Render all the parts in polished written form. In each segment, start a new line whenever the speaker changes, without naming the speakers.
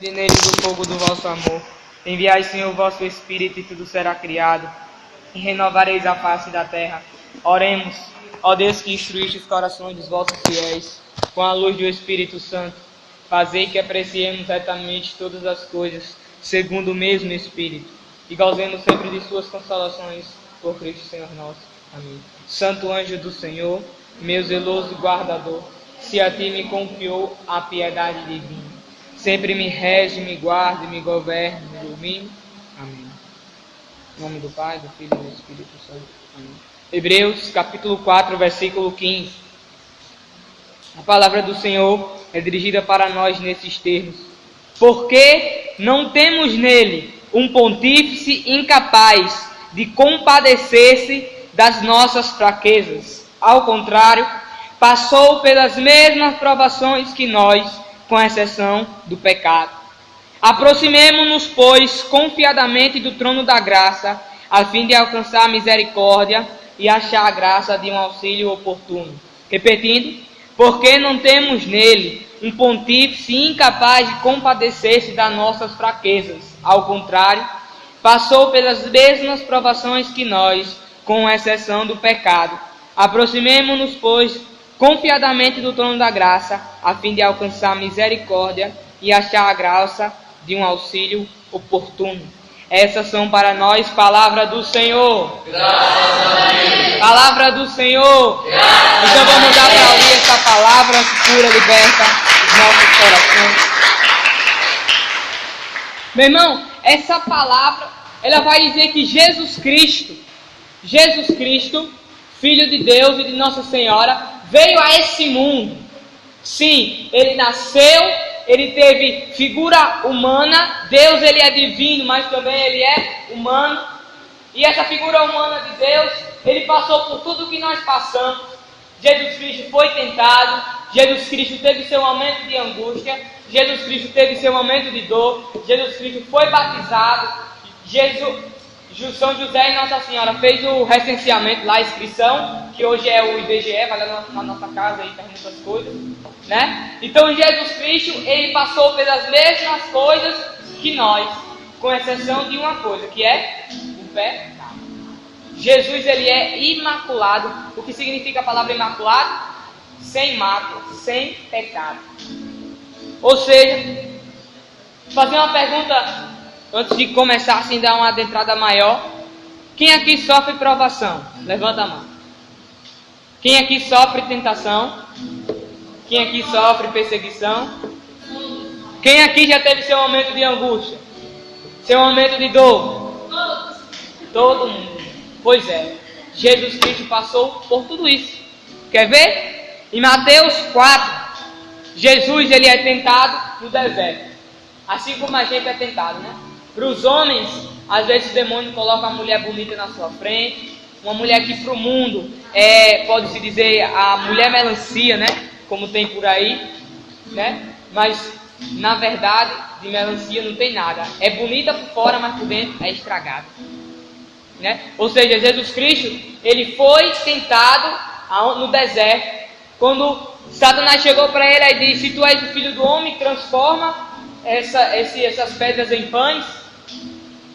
E nele do fogo do vosso amor. Enviai, Senhor, o vosso Espírito, e tudo será criado, e renovareis a face da terra. Oremos, ó Deus, que instruíste os corações dos vossos fiéis, com a luz do Espírito Santo. Fazei que apreciemos retamente todas as coisas, segundo o mesmo Espírito, e gozemos sempre de suas consolações, por Cristo Senhor nosso. Amém. Santo anjo do Senhor, meu zeloso guardador, se a ti me confiou a piedade divina, sempre me rege, me guarde, me governe, me ilumine. Amém. Em nome do Pai, do Filho e do Espírito Santo. Amém. Hebreus, capítulo 4, versículo 15. A palavra do Senhor é dirigida para nós nesses termos. Porque não temos nele um pontífice incapaz de compadecer-se das nossas fraquezas. Ao contrário, passou pelas mesmas provações que nós, com exceção do pecado. Aproximemo-nos, pois, confiadamente do trono da graça, a fim de alcançar a misericórdia e achar a graça de um auxílio oportuno. Repetindo, porque não temos nele um pontífice incapaz de compadecer-se das nossas fraquezas. Ao contrário, passou pelas mesmas provações que nós, com exceção do pecado. Aproximemo-nos, pois, confiadamente do trono da graça, a fim de alcançar misericórdia e achar a graça de um auxílio oportuno. Essas são para nós palavras do Senhor.
Graças a Deus.
Palavra do Senhor.
Graças
então vamos dar para ouvir essa palavra que cura, liberta os nossos corações. Meu irmão, essa palavra, ela vai dizer que Jesus Cristo, Filho de Deus e de Nossa Senhora, veio a esse mundo. Sim, ele nasceu, ele teve figura humana. Deus, ele é divino, mas também ele é humano. E essa figura humana de Deus, ele passou por tudo que nós passamos. Jesus Cristo foi tentado, Jesus Cristo teve seu momento de angústia, Jesus Cristo teve seu momento de dor, Jesus Cristo foi batizado, São José e Nossa Senhora fez o recenseamento lá, a inscrição, que hoje é o IBGE, vai lá na nossa casa e pergunta as coisas, né? Então Jesus Cristo, ele passou pelas mesmas coisas que nós, com exceção de uma coisa, que é o pecado. Jesus, ele é imaculado. O que significa a palavra imaculado? Sem mácula, sem pecado. Ou seja, fazer uma pergunta antes de começar, assim, dar uma adentrada maior. Quem aqui sofre provação? Levanta a mão. Quem aqui sofre tentação? Quem aqui sofre perseguição? Quem aqui já teve seu momento de angústia? Seu momento de dor? Todo mundo. Pois é, Jesus Cristo passou por tudo isso. Quer ver? Em Mateus 4, Jesus, ele é tentado no deserto. Assim como a gente é tentado, né? Para os homens, às vezes o demônio coloca uma mulher bonita na sua frente, uma mulher que para o mundo pode-se dizer a mulher melancia, né? Como tem por aí, né? Mas na verdade, de melancia não tem nada. É bonita por fora, mas por dentro é estragada, né? Ou seja, Jesus Cristo, ele foi tentado no deserto, quando Satanás chegou para ele e disse: se tu és o filho do homem, transforma essas pedras em pães.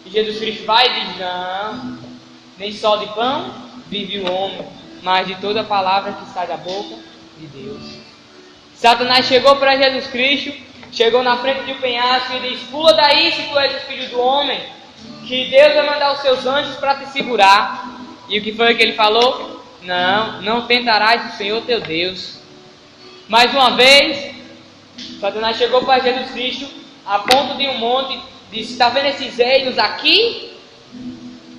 E Jesus Cristo vai e diz: não, nem só de pão vive o homem, mas de toda palavra que sai da boca de Deus. Satanás chegou para Jesus Cristo, chegou na frente de um penhasco e disse: pula daí se tu és o filho do homem, que Deus vai mandar os seus anjos para te segurar. E o que foi que ele falou? Não tentarás o Senhor teu Deus. Mais uma vez, Satanás chegou para Jesus Cristo a ponto de um monte, disse: está vendo esses reinos aqui?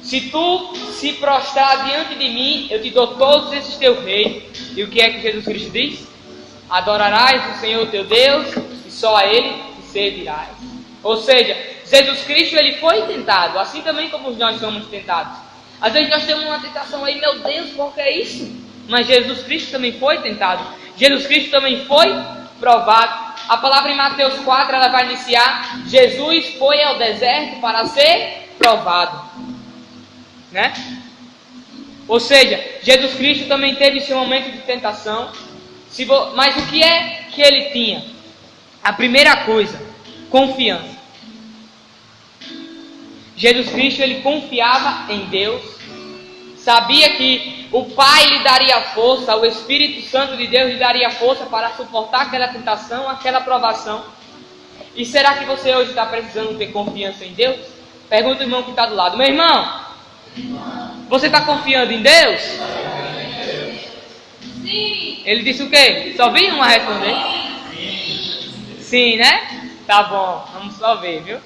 Se tu se prostrar diante de mim, eu te dou todos esses teus reinos. E o que é que Jesus Cristo diz? Adorarás o Senhor teu Deus e só a Ele te servirás. Ou seja, Jesus Cristo, ele foi tentado, assim também como nós somos tentados. Às vezes nós temos uma tentação aí, meu Deus, qual que é isso? Mas Jesus Cristo também foi tentado. Jesus Cristo também foi provado. A palavra em Mateus 4, ela vai iniciar: Jesus foi ao deserto para ser provado, né? Ou seja, Jesus Cristo também teve seu momento de tentação. Mas o que é que ele tinha? A primeira coisa, confiança. Jesus Cristo, ele confiava em Deus, sabia que o Pai lhe daria força, o Espírito Santo de Deus lhe daria força para suportar aquela tentação, aquela provação. E será que você hoje está precisando ter confiança em Deus? Pergunta o irmão que está do lado. Meu irmão, você está confiando em Deus? Sim. Ele disse o quê? Só vi uma responder? Sim, né? Tá bom, vamos só ver, viu?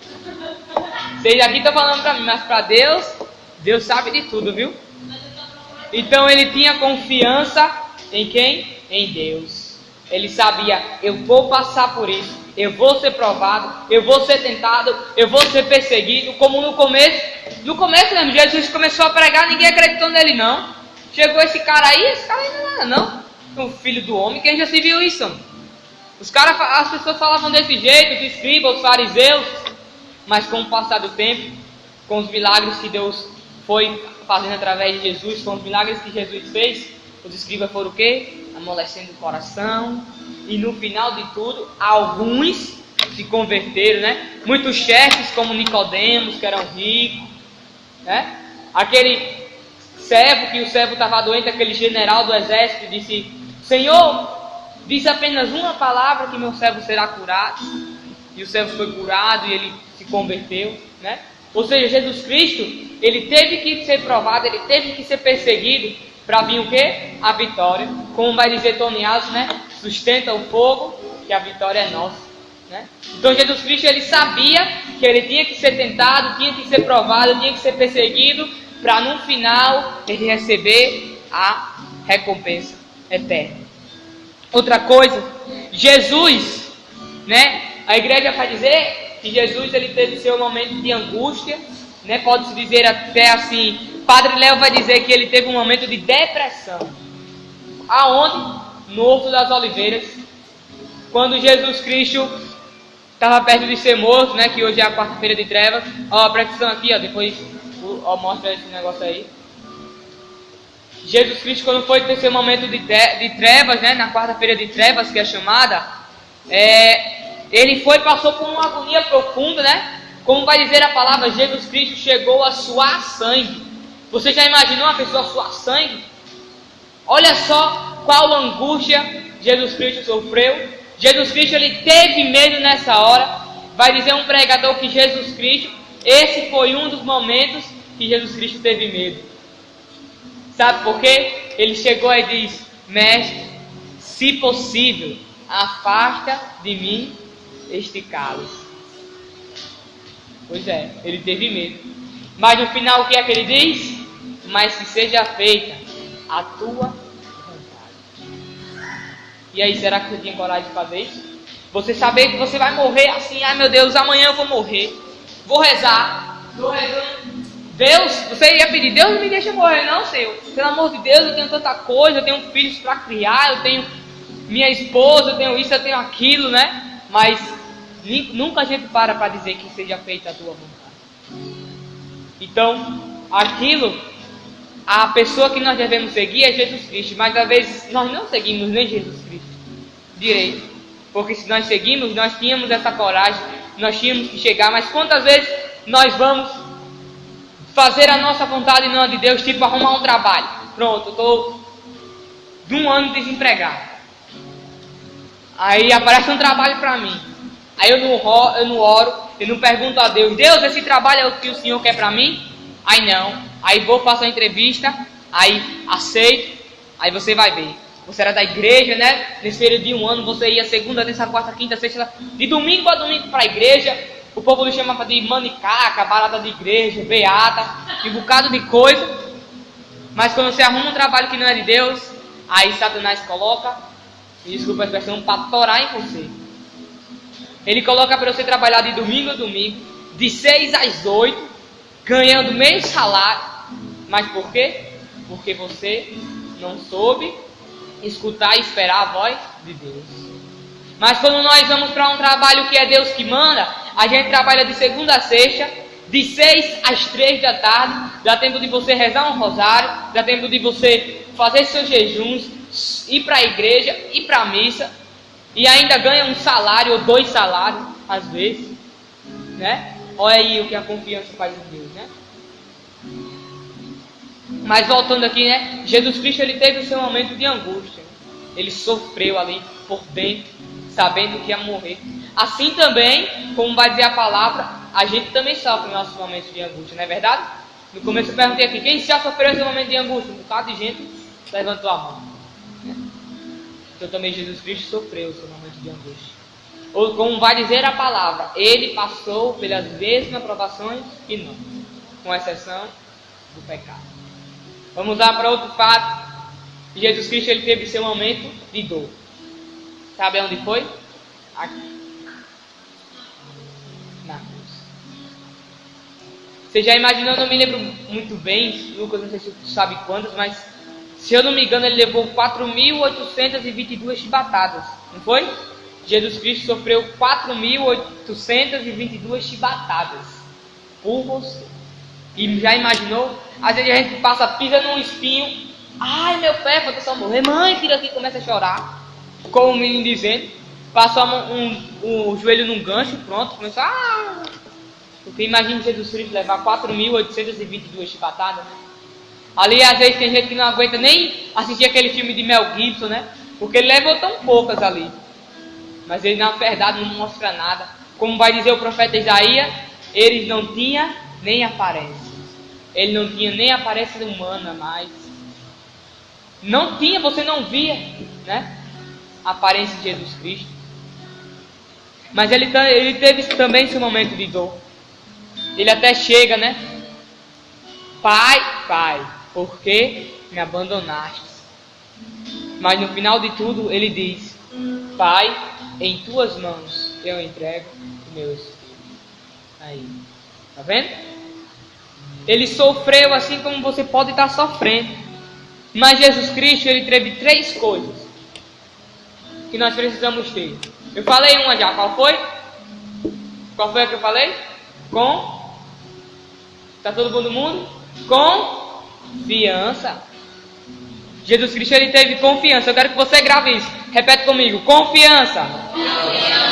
Vocês aqui estão falando para mim, mas para Deus, Deus sabe de tudo, viu? Então ele tinha confiança em quem? Em Deus. Ele sabia, eu vou passar por isso, eu vou ser provado, eu vou ser tentado, eu vou ser perseguido, como no começo mesmo, Jesus começou a pregar, ninguém acreditou nele não. Chegou esse cara ainda não, o filho do homem, quem já se viu isso? As pessoas falavam desse jeito, os escribas, os fariseus, mas com o passar do tempo, com os milagres que Deus foi fazendo através de Jesus, com os milagres que Jesus fez, os escribas foram o quê? Amolecendo o coração, e no final de tudo, alguns se converteram, né? Muitos chefes como Nicodemos, que eram ricos, né? Aquele servo, que o servo estava doente, aquele general do exército, disse: Senhor, diz apenas uma palavra que meu servo será curado. E o servo foi curado e ele se converteu, né? Ou seja, Jesus Cristo, ele teve que ser provado, ele teve que ser perseguido para vir o quê? A vitória. Como vai dizer Tony Alves, né? Sustenta o fogo, que a vitória é nossa, né? Então Jesus Cristo, ele sabia que ele tinha que ser tentado, tinha que ser provado, tinha que ser perseguido, para no final ele receber a recompensa eterna. Outra coisa, Jesus, né? A igreja vai dizer que Jesus, ele teve seu momento de angústia, né? Pode-se dizer até assim, Padre Léo vai dizer que ele teve um momento de depressão. Aonde? No Horto das Oliveiras, quando Jesus Cristo estava perto de ser morto, né? Que hoje é a quarta-feira de trevas. Ó, presta atenção aqui, ó, depois mostra esse negócio aí. Jesus Cristo, quando foi ter seu momento de trevas, né? Na quarta-feira de trevas, que é chamada, ele passou por uma agonia profunda, né? Como vai dizer a palavra, Jesus Cristo chegou a suar sangue. Você já imaginou uma pessoa suar sangue? Olha só qual angústia Jesus Cristo sofreu. Jesus Cristo, ele teve medo nessa hora. Vai dizer um pregador que Jesus Cristo, esse foi um dos momentos que Jesus Cristo teve medo. Sabe por quê? Ele chegou e disse: Mestre, se possível, afasta de mim este cálice. Pois é, ele teve medo. Mas no final o que é que ele diz? Mas que seja feita a tua vontade. E aí, será que você tinha coragem de fazer isso? Você saber que você vai morrer assim, ai meu Deus, amanhã eu vou morrer. Vou rezar. Estou rezando. Deus, você ia pedir, Deus não me deixa morrer não, Senhor. Pelo amor de Deus, eu tenho tanta coisa, eu tenho filhos para criar, eu tenho minha esposa, eu tenho isso, eu tenho aquilo, né? Mas nunca a gente para dizer que seja feita a tua vontade. Então, aquilo, a pessoa que nós devemos seguir é Jesus Cristo. Mas às vezes nós não seguimos nem Jesus Cristo direito. Porque se nós seguimos, nós tínhamos essa coragem, nós tínhamos que chegar. Mas quantas vezes nós vamos fazer a nossa vontade e não a de Deus, tipo arrumar um trabalho? Pronto, eu estou de um ano desempregado. Aí aparece um trabalho para mim. Aí eu não oro, eu não pergunto a Deus: Deus, esse trabalho é o que o Senhor quer para mim? Aí não. Aí vou, faço a entrevista, aí aceito, aí você vai ver. Você era da igreja, né? Nesse período de um ano, você ia segunda, terça, quarta, quinta, sexta, de domingo a domingo para a igreja. O povo lhe chamava de manicaca, balada de igreja, beata, um bocado de coisa. Mas quando você arruma um trabalho que não é de Deus, aí Satanás coloca, desculpa a expressão, para torar em você. Ele coloca para você trabalhar de domingo a domingo, de 6 às 8, ganhando meio salário. Mas por quê? Porque você não soube escutar e esperar a voz de Deus. Mas quando nós vamos para um trabalho que é Deus que manda, a gente trabalha de segunda a sexta, de 6 às 3 da tarde, dá tempo de você rezar um rosário, dá tempo de você fazer seus jejuns, ir para a igreja, ir para a missa, e ainda ganha um salário ou 2 salários. às vezes, né? Olha aí o que a confiança faz em Deus, né? Mas voltando aqui, né? Jesus Cristo, ele teve o seu momento de angústia. Ele sofreu ali por dentro, sabendo que ia morrer. Assim também, como vai dizer a palavra, a gente também sofre nos nossos momentos de angústia, não é verdade? No começo eu perguntei aqui, quem já sofreu esse momento de angústia? Um bocado de gente levantou a mão. Né? Então também Jesus Cristo sofreu o seu momento de angústia. Ou como vai dizer a palavra, ele passou pelas mesmas provações que nós, com exceção do pecado. Vamos lá para outro fato. Jesus Cristo, ele teve seu momento de dor. Sabe onde foi? Aqui. Na cruz. Você já imaginou, eu não me lembro muito bem, Lucas, não sei se você sabe quantas, mas se eu não me engano, ele levou 4.822 chibatadas, não foi? Jesus Cristo sofreu 4.822 chibatadas por você. E já imaginou? Às vezes a gente pisa num espinho. Ai, meu pé, falta só morrer. Mãe, tira aqui, começa a chorar. Como o menino dizendo. Passou o joelho num gancho, pronto, começou a... Porque imagina Jesus Cristo levar 4.822 chibatadas. Ali às vezes tem gente que não aguenta nem assistir aquele filme de Mel Gibson, né? Porque ele levou tão poucas ali. Mas ele na verdade não mostra nada. Como vai dizer o profeta Isaías, eles não tinham nem aparência. Ele não tinha nem aparência humana mais. Não tinha, você não via, né? A aparência de Jesus Cristo. Mas ele teve também seu momento de dor. Ele até chega, né? Pai, por que me abandonaste? Mas no final de tudo ele diz: Pai, em tuas mãos eu entrego o meu espírito. Aí, tá vendo? Ele sofreu assim como você pode estar sofrendo. Mas Jesus Cristo, ele teve 3 coisas que nós precisamos ter. Eu falei uma já, qual foi? Qual foi a que eu falei? Tá todo mundo? Confiança. Jesus Cristo, ele teve confiança. Eu quero que você grave isso. Repete comigo. Confiança.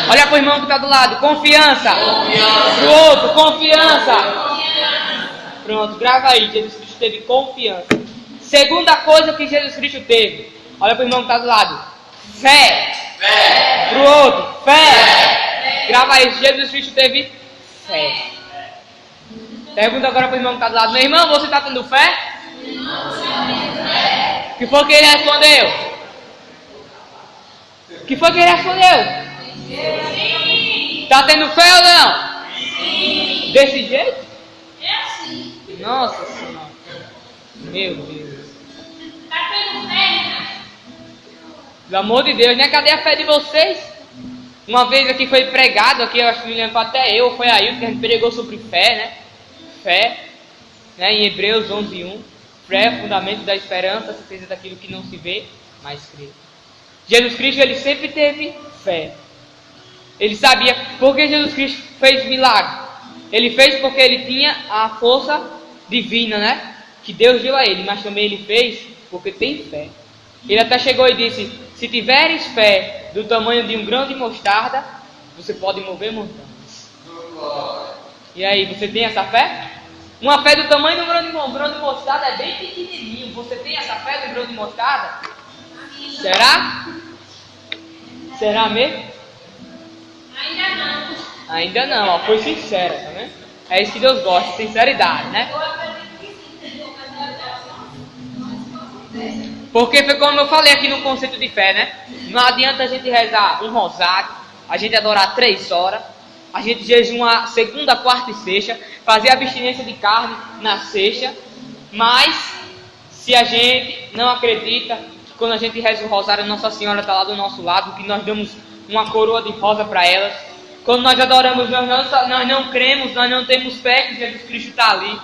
Olha para o irmão que está do lado. Confiança. Pro outro. Confiança. Pronto, grava aí. Jesus Cristo teve confiança. Segunda coisa que Jesus Cristo teve. Olha para o irmão que está do lado. Fé. Pro outro. Fé. Grava aí. Jesus Cristo teve fé. Pergunta agora para o irmão que está do lado. Meu irmão, você está tendo fé? Que foi que ele respondeu? Que foi que ele respondeu? Está tendo fé ou não? Sim. Desse jeito? Nossa Senhora. Meu Deus. Está tendo fé? Pelo amor de Deus, né? Cadê a fé de vocês? Uma vez aqui foi pregado, aqui eu acho que me lembro até eu, foi aí que a gente pregou sobre fé, né? Fé, né? Em Hebreus 11:1. Fé é fundamento da esperança, certeza daquilo que não se vê, mas crê. Jesus Cristo, ele sempre teve fé. Ele sabia porque Jesus Cristo fez milagre. Ele fez porque ele tinha a força divina, né? Que Deus deu a ele, mas também ele fez porque tem fé. Ele até chegou e disse: se tiveres fé do tamanho de um grão de mostarda, você pode mover montanhas. E aí, você tem essa fé? Uma fé do tamanho de um grão de mostarda é bem pequenininho. Você tem essa fé do grão de mostarda? Será? Será mesmo?
Ainda não.
Ainda não, ó, foi sincera, tá vendo? É isso que Deus gosta, sinceridade, né? Porque foi como eu falei aqui no conceito de fé, né? Não adianta a gente rezar um rosário, a gente adorar 3 horas, a gente jejuar segunda, quarta e sexta, fazer abstinência de carne na sexta, mas se a gente não acredita que quando a gente reza o rosário, Nossa Senhora está lá do nosso lado, que nós damos uma coroa de rosa para elas, quando nós adoramos, nós não cremos, nós não temos fé que Jesus Cristo está ali.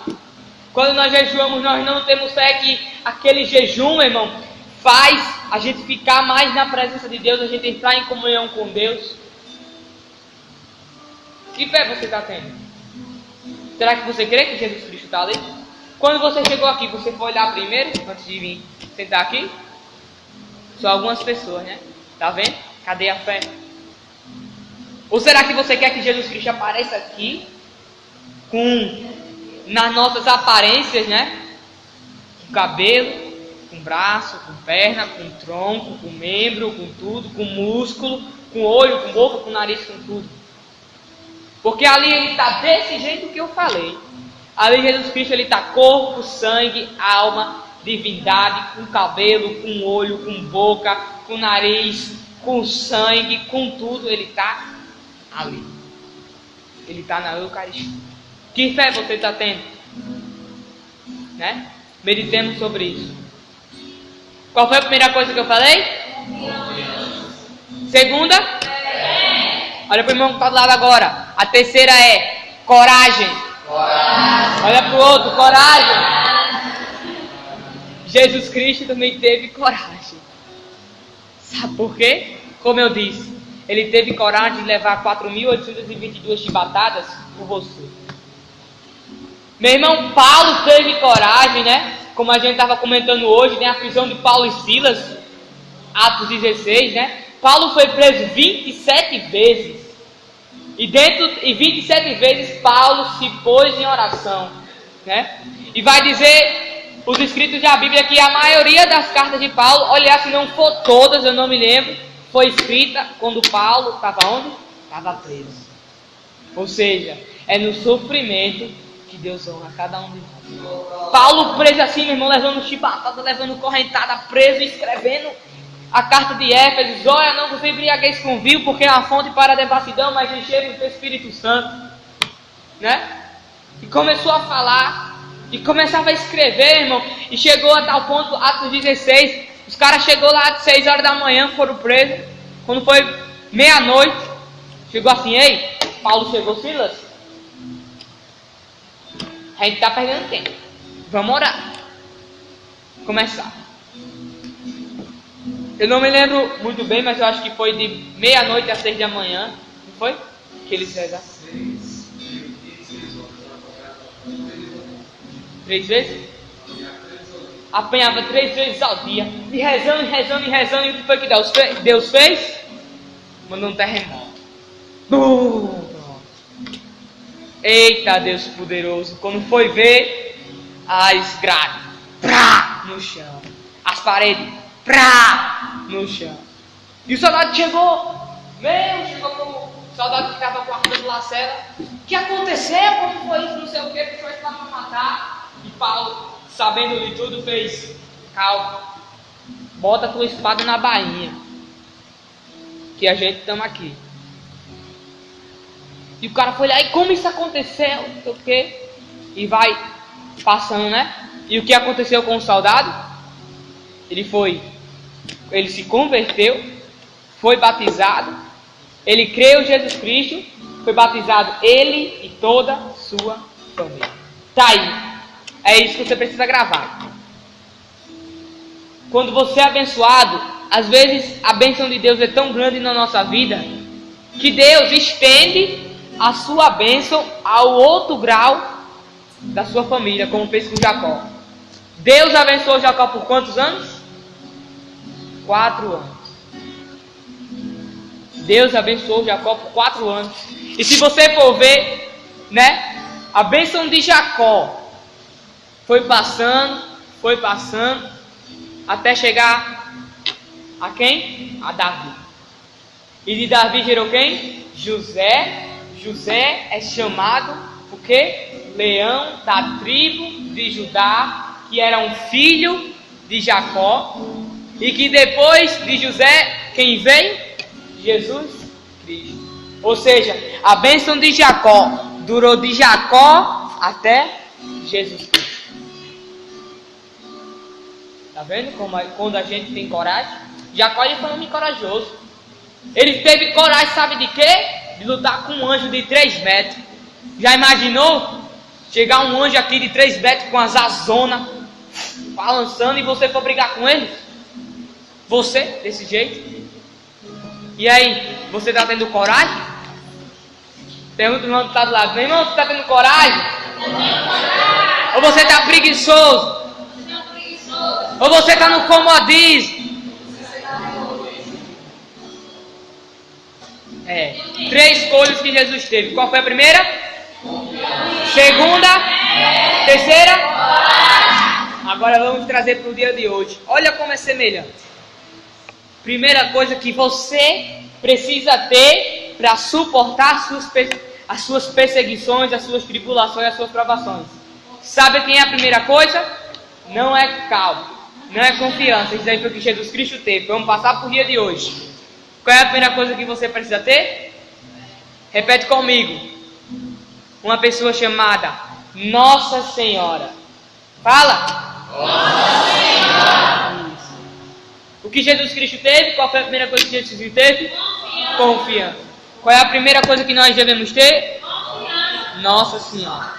Quando nós jejuamos, nós não temos fé que aquele jejum, irmão, faz a gente ficar mais na presença de Deus, a gente entrar em comunhão com Deus. Que fé você está tendo? Será que você crê que Jesus Cristo está ali? Quando você chegou aqui, você foi olhar primeiro, antes de vir sentar aqui? Só algumas pessoas, né? Tá vendo? Cadê a fé? Ou será que você quer que Jesus Cristo apareça aqui nas nossas aparências, né? Com cabelo, com braço, com perna, com tronco, com membro, com tudo, com músculo, com olho, com boca, com nariz, com tudo. Porque ali ele está desse jeito que eu falei. Ali Jesus Cristo ele está corpo, sangue, alma, divindade, com cabelo, com olho, com boca, com nariz, com sangue, com tudo. Ele está ali. Ele está na Eucaristia. Que fé você está tendo? Né? Meditemos sobre isso. Qual foi a primeira coisa que eu falei? Segunda? Olha para o irmão que está do lado agora. A terceira é coragem. Olha para o outro, coragem. Jesus Cristo também teve coragem. Sabe por quê? Como eu disse, ele teve coragem de levar 4.822 chibatadas por você. Meu irmão, Paulo teve coragem, né? Como a gente estava comentando hoje, né? A prisão de Paulo e Silas, Atos 16, né? Paulo foi preso 27 vezes. E 27 vezes Paulo se pôs em oração, né? E vai dizer os escritos da Bíblia que a maioria das cartas de Paulo, olha, se não for todas, eu não me lembro, foi escrita quando Paulo estava onde? Estava preso. Ou seja, é no sofrimento que Deus honra cada um de nós. Paulo preso assim, meu irmão, levando chibatada, levando correntada, preso, escrevendo a carta de Éfeso. Olha, não vos embriagueis com vinho, porque é uma fonte para a devassidão, mas enchei-vos do Espírito Santo, né? E começou a falar, e começava a escrever, irmão, e chegou a tal ponto, Atos 16, os caras chegou lá às 6 horas da manhã, foram presos. Quando foi meia-noite, chegou assim: ei, Paulo chegou, Silas, a gente está perdendo tempo, vamos orar. Começar. Eu não me lembro muito bem, mas eu acho que foi de meia-noite às 6 da manhã, não foi? Que eles rezaram. 3 vezes? Apanhava 3 vezes ao dia, e rezando, e rezando, e rezando, e o que foi que Deus fez? Mandou um terremoto. Eita, Deus poderoso! Quando foi ver, as grades, no chão, as paredes, no chão. E o soldado chegou como o soldado que estava guardando lá a cela. O que aconteceu? Como foi isso? Não sei o que, que foi lá para matar. E Paulo, sabendo de tudo, fez: calma, bota a tua espada na bainha, que a gente estamos aqui. E o cara foi lá: e como isso aconteceu? Não sei o que. E vai passando, né? E o que aconteceu com o soldado? Ele se converteu, foi batizado, ele creu em Jesus Cristo, foi batizado ele e toda a sua família. Tá aí. É isso que você precisa gravar. Quando você é abençoado, às vezes a bênção de Deus é tão grande na nossa vida, que Deus estende a sua bênção ao outro grau da sua família, como fez com Jacó. Deus abençoou Jacó por quantos anos? 4 anos. Deus abençoou Jacó por 4 anos. E se você for ver, né, a bênção de Jacó foi passando, até chegar a quem? A Davi. E de Davi gerou quem? José. José é chamado o quê? Leão da tribo de Judá, que era um filho de Jacó. E que depois de José, quem veio? Jesus Cristo. Ou seja, a bênção de Jacó durou de Jacó até Jesus Cristo. Tá vendo como quando a gente tem coragem? Jacó ele foi um homem corajoso. Ele teve coragem, sabe de quê? De lutar com um anjo de 3 metros. Já imaginou? Chegar um anjo aqui de 3 metros com as azonas balançando e você for brigar com ele? Você, desse jeito? E aí, você está tendo coragem? Pergunta o irmão que está do lado: meu irmão, você está tendo coragem? Ou você está preguiçoso? Ou você está no comodismo? Três escolhas que Jesus teve. Qual foi a primeira? Segunda? Terceira? Agora vamos trazer para o dia de hoje. Olha como é semelhante. Primeira coisa que você precisa ter para suportar as suas perseguições, as suas tribulações, as suas provações. Sabe quem é a primeira coisa? Não é calma, não é confiança. Isso aí foi o que Jesus Cristo teve. Vamos passar para o dia de hoje. Qual é a primeira coisa que você precisa ter? Repete comigo. Uma pessoa chamada Nossa Senhora. Fala! Nossa Senhora! Isso. O que Jesus Cristo teve? Qual foi a primeira coisa que Jesus Cristo teve? Confiança. Qual é a primeira coisa que nós devemos ter? Confiança. Nossa Senhora.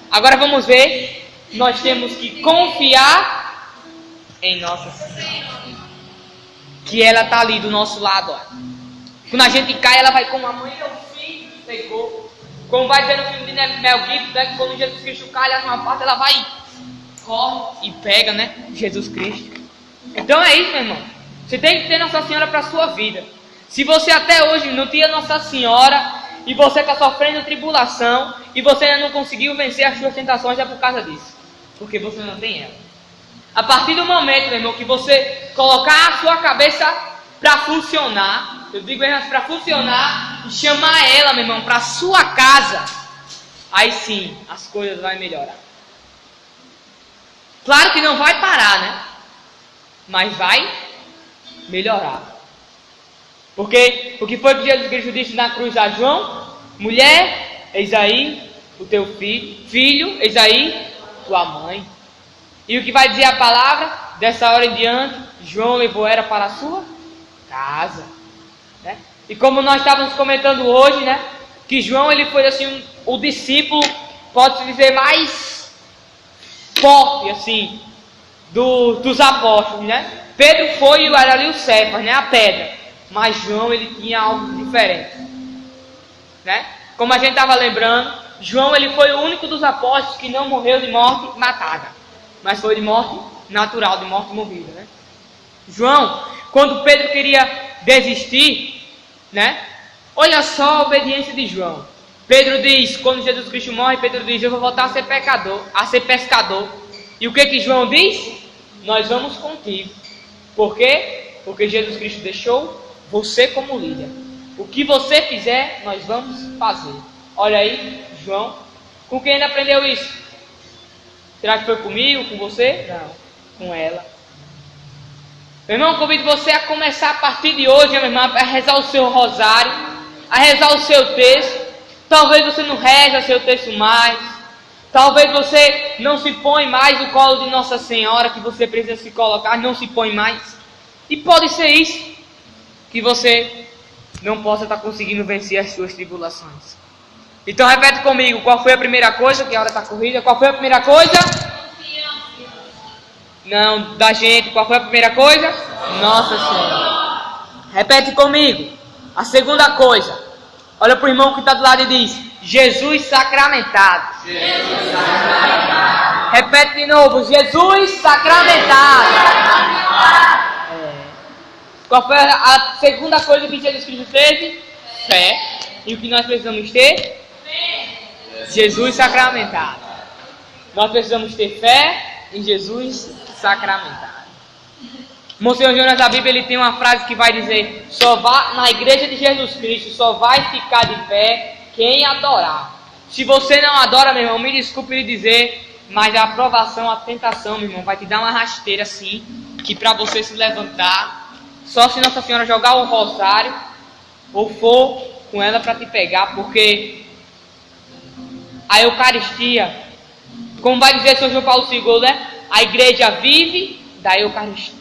Agora vamos ver. Nós temos que confiar em Nossa Senhora. Que ela está ali do nosso lado. Ó. Quando a gente cai, ela vai como a mãe e o filho pegou. Como vai dizer no filme de Mel Gibson, né? Que quando Jesus Cristo cai lá numa parte, ela vai, corre e pega, né? Jesus Cristo. Então é isso, meu irmão. Você tem que ter Nossa Senhora para a sua vida. Se você até hoje não tinha Nossa Senhora e você está sofrendo tribulação e você ainda não conseguiu vencer as suas tentações, é por causa disso. Porque você não tem ela. A partir do momento, meu irmão, que você colocar a sua cabeça para funcionar, eu digo para funcionar, e chamar ela, meu irmão, para a sua casa, aí sim as coisas vão melhorar. Claro que não vai parar, né? Mas vai melhorar. Porque o que foi que Jesus Cristo disse na cruz a João? Mulher, eis aí o teu filho. Filho, eis aí tua mãe. E o que vai dizer a palavra? Dessa hora em diante, João levou ela para a sua casa. Né? E como nós estávamos comentando hoje, né? Que João ele foi assim o discípulo, pode-se dizer, mais forte assim dos apóstolos, né? Pedro foi e era ali o Cefas, né? A pedra. Mas João ele tinha algo diferente, né? Como a gente estava lembrando, João ele foi o único dos apóstolos que não morreu de morte matada, mas foi de morte natural, de morte morrida, né? João, quando Pedro queria desistir, né? Olha só a obediência de João. Pedro diz, quando Jesus Cristo morre, Pedro diz, eu vou voltar a ser pecador, a ser pescador. E o que João diz? Nós vamos contigo. Por quê? Porque Jesus Cristo deixou você como líder. O que você fizer, nós vamos fazer. Olha aí, João. Com quem ele aprendeu isso? Será que foi comigo, com você? Não, com ela. Meu irmão, convido você a começar a partir de hoje, meu irmão, a rezar o seu rosário, a rezar o seu texto. Talvez você não reze o seu texto mais. Talvez você não se põe mais no colo de Nossa Senhora, que você precisa se colocar, não se põe mais. E pode ser isso, que você não possa estar conseguindo vencer as suas tribulações. Então repete comigo, qual foi a primeira coisa, que a hora está corrida, qual foi a primeira coisa? Não, da gente, qual foi a primeira coisa? Nossa Senhora. Repete comigo, a segunda coisa, olha para o irmão que está do lado e diz, Jesus sacramentado. Jesus sacramentado. Repete de novo, Jesus sacramentado. Qual foi a segunda coisa que Jesus Cristo teve? Fé. E o que nós precisamos ter? Jesus sacramentado. Nós precisamos ter fé em Jesus sacramentado. Monsenhor Jonas da Bíblia ele tem uma frase que vai dizer: só vai na igreja de Jesus Cristo, só vai ficar de pé quem adorar. Se você não adora, meu irmão, me desculpe lhe dizer, mas a aprovação, a tentação, meu irmão, vai te dar uma rasteira assim, que para você se levantar, só se Nossa Senhora jogar o rosário ou for com ela para te pegar, porque a Eucaristia, como vai dizer São João Paulo II, né? A igreja vive da Eucaristia.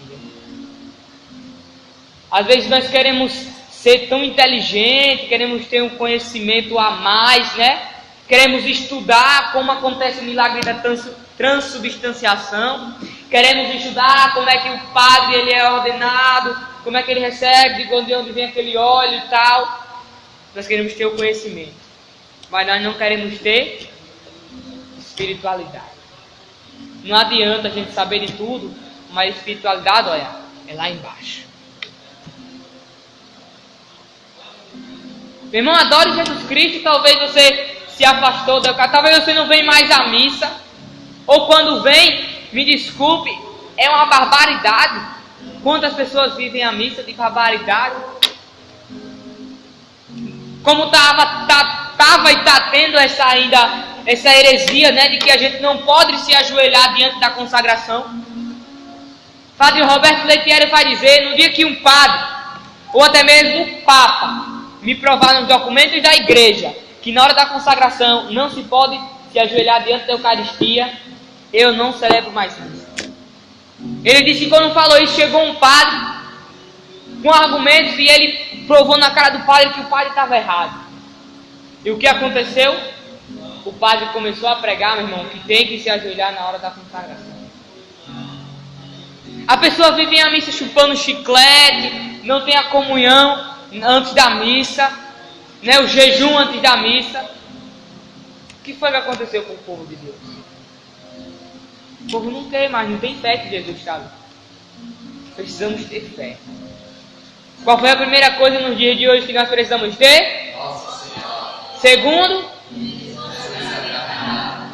Às vezes nós queremos ser tão inteligentes, queremos ter um conhecimento a mais, né? Queremos estudar como acontece o milagre da transubstanciação. Queremos estudar como é que o padre ele é ordenado, como é que ele recebe, de onde vem aquele óleo e tal. Nós queremos ter o conhecimento, mas nós não queremos ter espiritualidade. Não adianta a gente saber de tudo, mas espiritualidade, olha, é lá embaixo. Meu irmão, adore Jesus Cristo. Talvez você se afastou da casa, talvez você não vem mais à missa, ou quando vem, me desculpe, é uma barbaridade. Quantas pessoas vivem a missa de barbaridade? Como estava e está tendo essa heresia, né, de que a gente não pode se ajoelhar diante da consagração. Padre Roberto Leitieri vai dizer, no dia que um padre, ou até mesmo o Papa, me provar nos documentos da igreja, que na hora da consagração não se pode se ajoelhar diante da Eucaristia, eu não celebro mais missa. Ele disse que quando falou isso, chegou um padre com argumentos e ele provou na cara do padre que o padre estava errado. E o que aconteceu? O padre começou a pregar, meu irmão, que tem que se ajoelhar na hora da consagração. A pessoa vive a missa chupando chiclete, não tem a comunhão antes da missa, né, o jejum antes da missa. O que foi que aconteceu com o povo de Deus? O povo não tem mais, não tem fé que Jesus está ali. Precisamos ter fé. Qual foi a primeira coisa nos dias de hoje que nós precisamos ter? Segundo?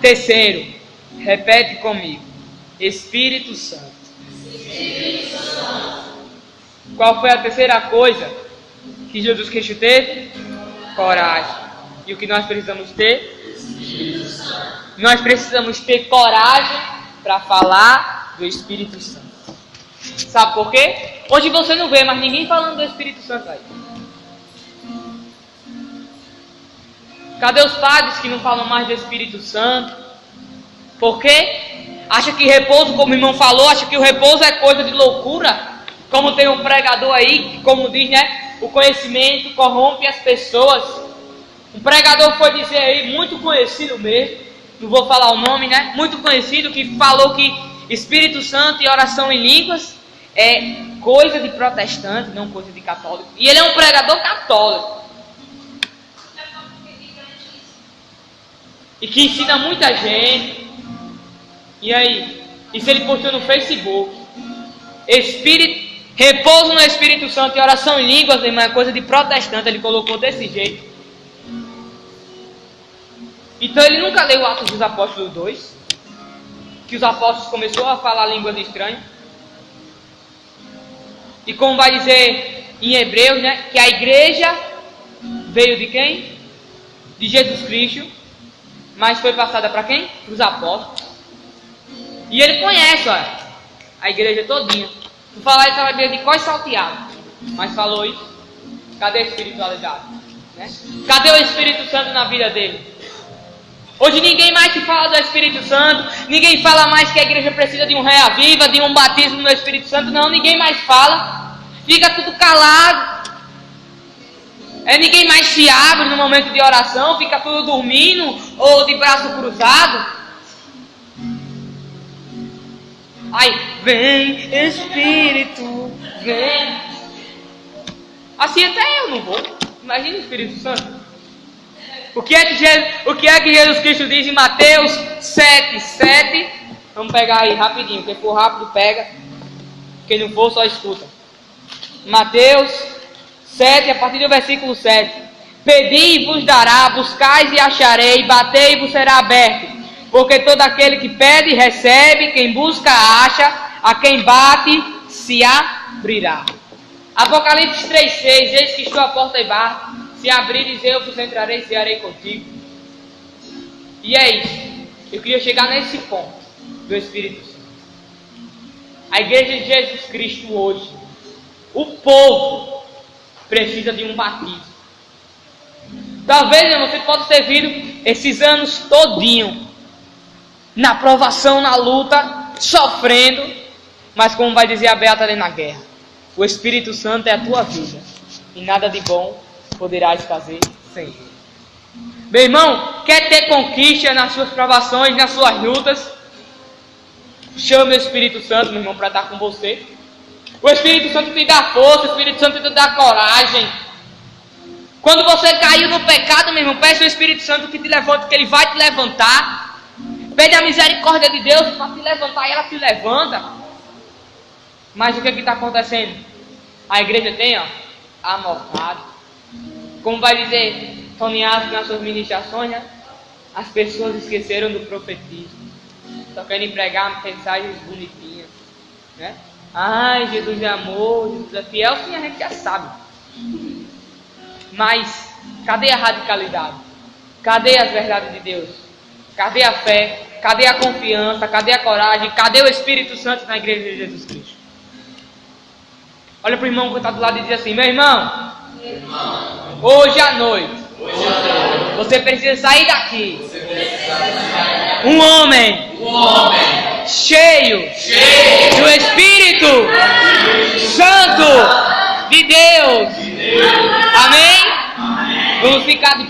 Terceiro, repete comigo: Espírito Santo. Qual foi a terceira coisa que Jesus Cristo teve? Coragem. E o que nós precisamos ter? Espírito Santo. Nós precisamos ter coragem para falar do Espírito Santo. Sabe por quê? Hoje você não vê mais ninguém falando do Espírito Santo aí. Cadê os padres que não falam mais do Espírito Santo? Por quê? Acha que repouso, como o irmão falou, acha que o repouso é coisa de loucura. Como tem um pregador aí, que como diz, né, o conhecimento corrompe as pessoas. Um pregador foi dizer aí, muito conhecido mesmo, não vou falar o nome, né, muito conhecido, que falou que Espírito Santo e oração em línguas é coisa de protestante, não coisa de católico. E ele é um pregador católico. E que ensina muita gente. E aí? Isso ele postou no Facebook. Repouso no Espírito Santo e oração em línguas, irmão, é coisa de protestante. Ele colocou desse jeito. Então ele nunca leu Atos dos Apóstolos 2, que os apóstolos começaram a falar línguas estranhas. E como vai dizer em Hebreus, né, que a igreja veio de quem? De Jesus Cristo. Mas foi passada para quem? Para os apóstolos. E ele conhece, olha, a igreja todinha. Tu falar isso, ela vai de cós salteado. Mas falou isso. Cadê a espiritualidade? Né? Cadê o Espírito Santo na vida dele? Hoje ninguém mais se fala do Espírito Santo. Ninguém fala mais que a igreja precisa de um reaviva, de um batismo no Espírito Santo. Não, ninguém mais fala. Fica tudo calado. Ninguém mais se abre no momento de oração. Fica tudo dormindo ou de braço cruzado. Ai, vem Espírito, vem. Assim até eu não vou. Imagina o Espírito Santo. O que é que Jesus Cristo diz em Mateus 7:7? Vamos pegar aí rapidinho. Quem for rápido pega. Quem não for só escuta. Mateus 7, a partir do versículo 7. Pedi e vos dará, buscais e acharei, batei e vos será aberto. Porque todo aquele que pede, recebe, quem busca, acha, a quem bate, se abrirá. Apocalipse 3:6, eis que estou à porta e bato, se abrires eu vos entrarei e cearei contigo. E é isso, eu queria chegar nesse ponto do Espírito Santo. A igreja de Jesus Cristo hoje, o povo, precisa de um batismo. Talvez, irmão, você pode ter vindo esses anos todinho na provação, na luta, sofrendo, mas como vai dizer a Beata ali na guerra, o Espírito Santo é a tua vida, e nada de bom poderás fazer sem ele. Meu irmão, quer ter conquista nas suas provações, nas suas lutas? Chame o Espírito Santo, meu irmão, para estar com você. O Espírito Santo te dá força, o Espírito Santo te dá coragem. Quando você caiu no pecado, meu irmão, peça ao Espírito Santo que te levante, que ele vai te levantar. Pede a misericórdia de Deus para te levantar e ela te levanta. Mas o que está acontecendo? A igreja tem amortado. Como vai dizer Tony Asp nas suas ministrações, né? As pessoas esqueceram do profetismo. Só querem pregar mensagens bonitinhas, né? Ai, Jesus é amor, Jesus é fiel. Sim, a gente já sabe. Mas cadê a radicalidade? Cadê as verdades de Deus? Cadê a fé? Cadê a confiança? Cadê a coragem? Cadê o Espírito Santo na igreja de Jesus Cristo? Olha para o irmão que está do lado e diz assim: meu irmão, hoje à noite, você precisa sair daqui. Um homem cheio do Espírito Santo de Deus. Amém? Vamos ficar de